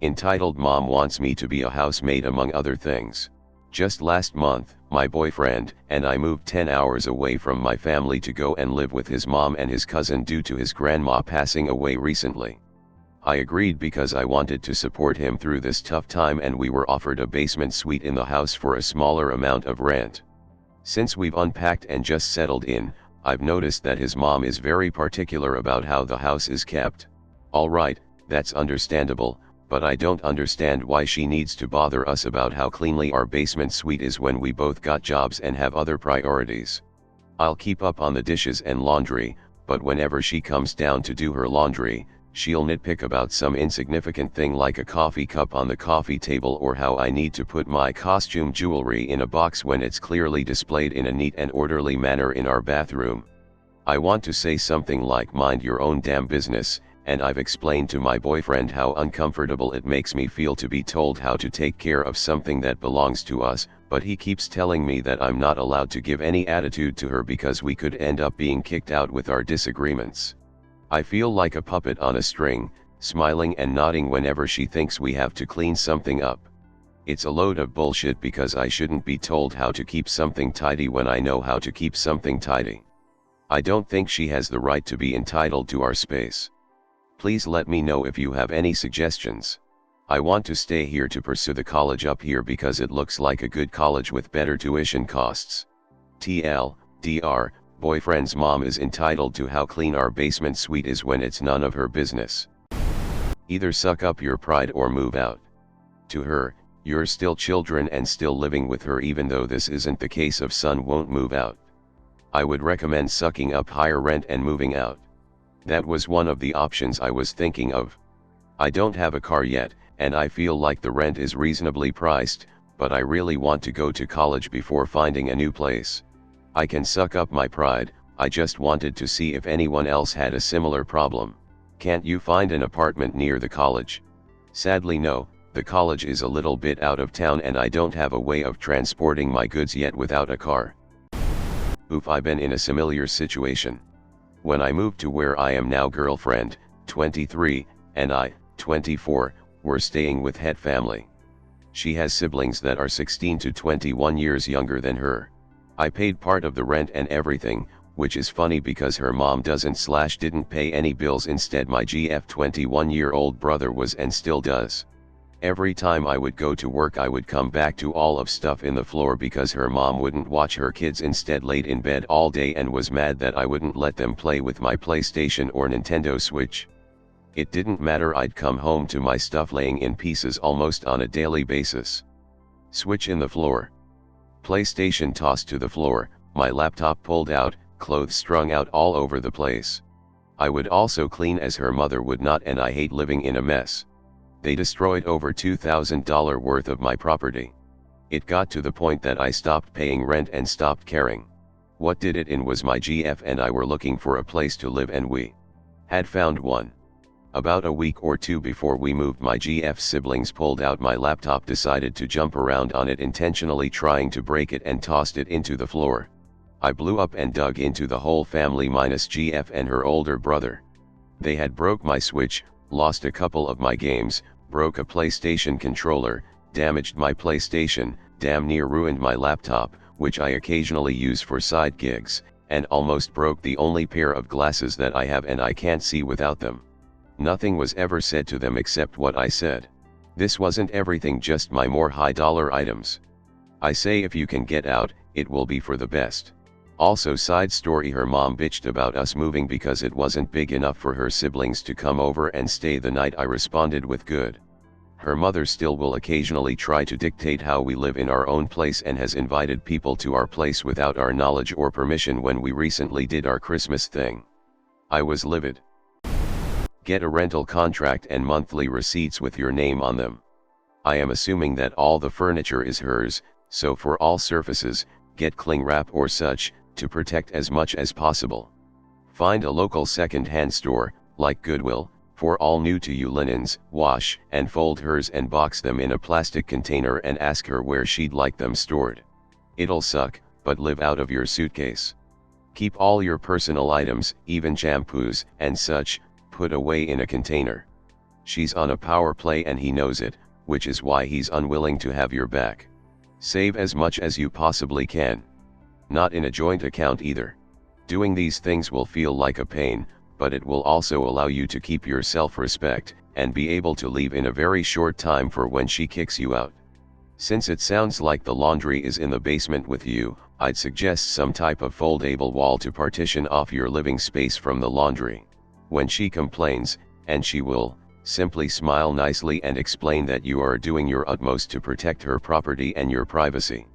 Entitled Mom wants me to be a housemaid among other things. Just last month, my boyfriend and I moved 10 hours away from my family to go and live with his mom and his cousin due to his grandma passing away recently. I agreed because I wanted to support him through this tough time, and we were offered a basement suite in the house for a smaller amount of rent. Since we've unpacked and just settled in, I've noticed that his mom is very particular about how the house is kept. Alright, that's understandable, but I don't understand why she needs to bother us about how cleanly our basement suite is when we both got jobs and have other priorities. I'll keep up on the dishes and laundry, but whenever she comes down to do her laundry, she'll nitpick about some insignificant thing like a coffee cup on the coffee table, or how I need to put my costume jewelry in a box when it's clearly displayed in a neat and orderly manner in our bathroom. I want to say something like mind your own damn business, and I've explained to my boyfriend how uncomfortable it makes me feel to be told how to take care of something that belongs to us, but he keeps telling me that I'm not allowed to give any attitude to her because we could end up being kicked out with our disagreements. I feel like a puppet on a string, smiling and nodding whenever she thinks we have to clean something up. It's a load of bullshit because I shouldn't be told how to keep something tidy when I know how to keep something tidy. I don't think she has the right to be entitled to our space. Please let me know if you have any suggestions. I want to stay here to pursue the college up here because it looks like a good college with better tuition costs. TLDR, boyfriend's mom is entitled to how clean our basement suite is when it's none of her business. Either suck up your pride or move out. To her, you're still children and still living with her, even though this isn't the case of son won't move out. I would recommend sucking up higher rent and moving out. That was one of the options I was thinking of. I don't have a car yet, and I feel like the rent is reasonably priced, but I really want to go to college before finding a new place. I can suck up my pride. I just wanted to see if anyone else had a similar problem. Can't you find an apartment near the college? Sadly no, the college is a little bit out of town and I don't have a way of transporting my goods yet without a car. Oof, I've been in a similar situation. When I moved to where I am now, girlfriend, 23, and I, 24, were staying with head family. She has siblings that are 16 to 21 years younger than her. I paid part of the rent and everything, which is funny because her mom didn't pay any bills. Instead my GF 21-year-old brother was and still does. Every time I would go to work I would come back to all of stuff in the floor because her mom wouldn't watch her kids, instead laid in bed all day and was mad that I wouldn't let them play with my PlayStation or Nintendo Switch. It didn't matter, I'd come home to my stuff laying in pieces almost on a daily basis. Switch in the floor. PlayStation tossed to the floor, my laptop pulled out, clothes strung out all over the place. I would also clean as her mother would not, and I hate living in a mess. They destroyed over $2,000 worth of my property. It got to the point that I stopped paying rent and stopped caring. What did it in was my GF and I were looking for a place to live, and we had found one. About a week or two before we moved, my GF siblings pulled out my laptop, decided to jump around on it, intentionally trying to break it, and tossed it into the floor. I blew up and dug into the whole family minus GF and her older brother. They had broke my Switch, lost a couple of my games, broke a PlayStation controller, damaged my PlayStation, damn near ruined my laptop, which I occasionally use for side gigs, and almost broke the only pair of glasses that I have, and I can't see without them. Nothing was ever said to them except what I said. This wasn't everything, just my more high-dollar items. I say if you can get out, it will be for the best. Also, side story, her mom bitched about us moving because it wasn't big enough for her siblings to come over and stay the night. I responded with good. Her mother still will occasionally try to dictate how we live in our own place and has invited people to our place without our knowledge or permission when we recently did our Christmas thing. I was livid. Get a rental contract and monthly receipts with your name on them. I am assuming that all the furniture is hers, so for all surfaces, get cling wrap or such, to protect as much as possible. Find a local second-hand store, like Goodwill, for all new to you linens, wash and fold hers and box them in a plastic container and ask her where she'd like them stored. It'll suck, but live out of your suitcase. Keep all your personal items, even shampoos and such, put away in a container. She's on a power play and he knows it, which is why he's unwilling to have your back. Save as much as you possibly can. Not in a joint account either. Doing these things will feel like a pain, but it will also allow you to keep your self-respect, and be able to leave in a very short time for when she kicks you out. Since it sounds like the laundry is in the basement with you, I'd suggest some type of foldable wall to partition off your living space from the laundry. When she complains, and she will, simply smile nicely and explain that you are doing your utmost to protect her property and your privacy.